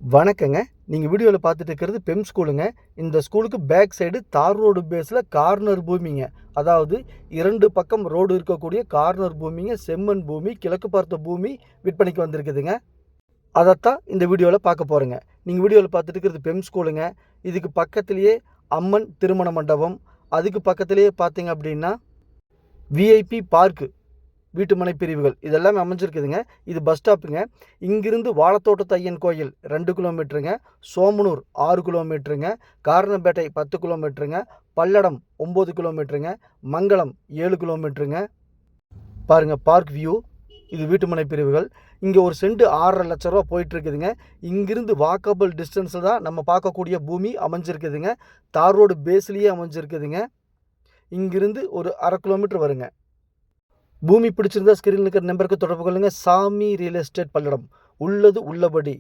வணக்கங்க. நீங்க வீடியோல பார்த்துட்டு இருக்கிறது பெம் ஸ்கூலுங்க. இந்த ஸ்கூலுக்கு பேக் சைடு தார் ரோடு பேஸ்ல கார்னர் பூமிங்க. அதாவது 2 பக்கம் ரோடு இருக்கக்கூடிய கார்னர் பூமிங்க. செம்மண் பூமி, கிழக்கு பார்த்த பூமி விற்பனைக்கு வந்திருக்குதுங்க. அதத்தான் இந்த வீடியோல பார்க்க போறோங்க. நீங்க வீடியோல பார்த்துட்டு இருக்கிறது பெம் ஸ்கூலுங்க. இதுக்கு பக்கத்திலேயே அம்மன் திருமண மண்டபம். அதுக்கு பக்கத்திலேயே பார்த்தீங்க அப்படின்னா விஐபி பார்க்கு வீட்டுமனை பிரிவுகள் இதெல்லாமே அமைஞ்சிருக்குதுங்க. இது பஸ் ஸ்டாப்புங்க. இங்கிருந்து வாழத்தோட்டத்து ஐயன் கோயில் 2 கிலோமீட்டருங்க, சோமனூர் 6 கிலோமீட்டருங்க, காரணம்பேட்டை 10 கிலோமீட்டருங்க, பல்லடம் 9 கிலோமீட்டருங்க, மங்களம் 7 கிலோமீட்டருங்க. பாருங்க பார்க் வியூ. இது வீட்டுமனை பிரிவுகள். இங்கே ஒரு சென்ட் 6.5 லட்ச ரூபா போயிட்டு இருக்குதுங்க. இங்கிருந்து வாக்கபிள் டிஸ்டன்ஸில் தான் நம்ம பார்க்கக்கூடிய பூமி அமைஞ்சிருக்குதுங்க. தார் ரோடு பேஸ்லேயே அமைஞ்சிருக்குதுங்க. இங்கிருந்து ஒரு 1/2 கிலோமீட்டர் வருங்க. பூமி பிடிச்சிருந்தா ஸ்கிரீனில் இருக்கிற நம்பருக்கு தொடர்பு கொள்ளுங்க. சாமி ரியல் எஸ்டேட் பல்லடம். உள்ளது உள்ளபடி,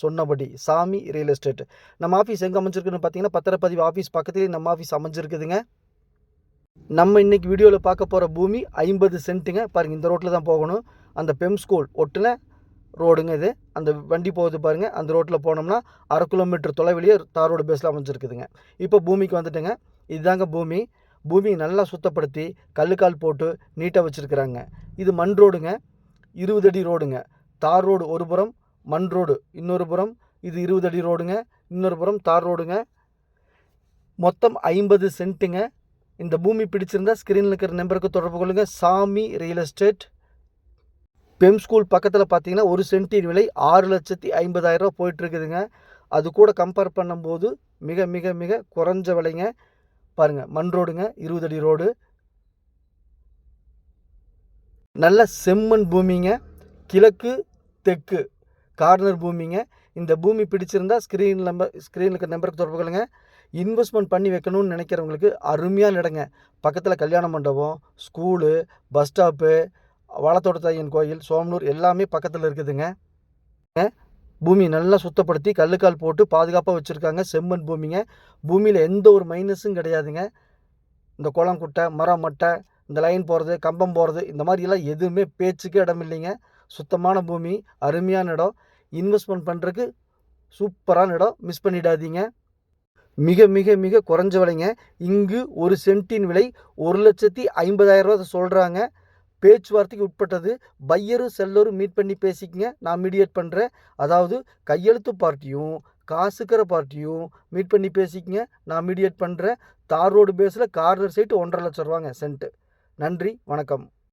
சொன்னபடி சாமி ரியல் எஸ்டேட். நம்ம ஆஃபீஸ் எங்கே அமைஞ்சிருக்குன்னு பார்த்தீங்கன்னா பத்திரப்பதிவு ஆஃபீஸ் பக்கத்துலேயே நம்ம ஆஃபீஸ் அமைஞ்சிருக்குதுங்க. நம்ம இன்றைக்கி வீடியோவில் பார்க்க போகிற பூமி 50 சென்ட்டுங்க. பாருங்கள், இந்த ரோட்டில் தான் போகணும். அந்த பெம் ஸ்கூல் ஒட்டின ரோடுங்க இது. அந்த வண்டி போகுது பாருங்கள். அந்த ரோட்டில் போனோம்னா 1/2 கிலோமீட்டர் தொலைவிலேயே தார் ரோடு பேஸில் அமைஞ்சிருக்குதுங்க. இப்போ பூமிக்கு வந்துட்டுங்க. இதுதாங்க பூமி. பூமியை நல்லா சுத்தப்படுத்தி கல்லுக்கால் போட்டு நீட்டாக வச்சுருக்குறாங்க. இது மண் ரோடுங்க. 20 அடி ரோடுங்க. தார் ரோடு ஒரு புறம், மண் ரோடு இன்னொரு புறம். இது 20 அடி ரோடுங்க. இன்னொரு புறம் தார் ரோடுங்க. மொத்தம் 50 சென்ட்டுங்க. இந்த பூமி பிடிச்சிருந்தா ஸ்க்ரீனில் இருக்கிற நம்பருக்கு தொடர்பு கொள்ளுங்கள். சாமி ரியல் எஸ்டேட். பெம் ஸ்கூல் பக்கத்தில் பார்த்தீங்கன்னா ஒரு சென்ட்டின் விலை 6,50,000 ரூபா போயிட்டுருக்குதுங்க. அது கூட கம்பேர் பண்ணும்போது மிக மிக மிக குறைஞ்ச விலைங்க. பாருங்கள், மண் ரோடுங்க, 20 அடி ரோடு. நல்ல செம்மண் பூமிங்க. கிழக்கு தெற்கு கார்னர் பூமிங்க. இந்த பூமி பிடிச்சிருந்தா ஸ்க்ரீனில் இருக்க நம்பருக்கு தொடர்பு கொள்ளுங்க. இன்வெஸ்ட்மெண்ட் பண்ணி வைக்கணும்னு நினைக்கிறவங்களுக்கு அருமையான இடங்க. பக்கத்தில் கல்யாண மண்டபம், ஸ்கூலு, பஸ் ஸ்டாப்பு, வாழத்தோட்டத்து ஐயன் கோயில், சோமனூர் எல்லாமே பக்கத்தில் இருக்குதுங்க. பூமி நல்லா சுத்தப்படுத்தி கல்லுக்கால் போட்டு பாதுகாப்பாக வச்சுருக்காங்க. செம்மண் பூமிங்க. பூமியில் எந்த ஒரு மைனஸும் கிடையாதுங்க. இந்த குளம் குட்டை, மரம் மட்டை, இந்த லைன் போகிறது, கம்பம் போகிறது, இந்த மாதிரிலாம் எதுவுமே பேச்சுக்கே இடம் இல்லைங்க. சுத்தமான பூமி, அருமையான இடம். இன்வெஸ்ட்மெண்ட் பண்ணுறதுக்கு சூப்பரான இடம். மிஸ் பண்ணிடாதீங்க. மிக மிக மிக குறைஞ்ச விலைங்க. இங்கு ஒரு சென்ட்டின் விலை 1,50,000 ரூபா சொல்கிறாங்க. பேச்சுவார்த்தைக்கு உட்பட்டது. பையரும் செல்லரும் மீட் பண்ணி பேசிக்கங்க. நான் மீடியேட் பண்ணுறேன். அதாவது கையெழுத்து பார்ட்டியும் காசுக்கிற பார்ட்டியும் மீட் பண்ணி பேசிக்கங்க. நான் மீடியேட் பண்ணுறேன். தார் ரோடு பேஸில் கார்னர் சைட்டு 1,50,000 ரூபாங்க சென்ட்டு. நன்றி, வணக்கம்.